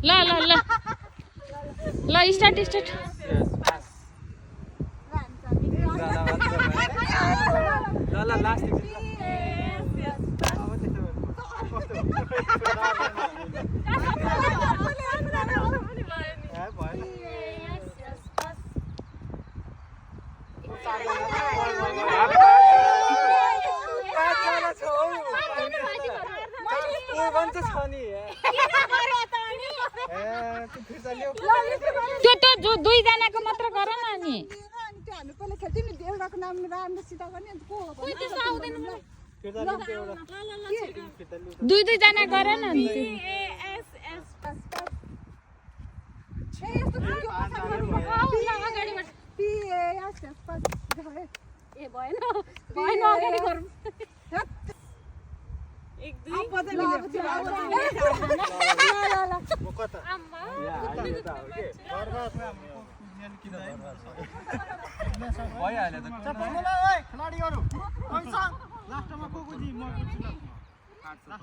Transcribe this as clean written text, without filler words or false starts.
ल ल ल ल स्टार्ट त्यो दुईजनाको मात्र गर न अनि दुईजना गर न अनि खिलाडीहरु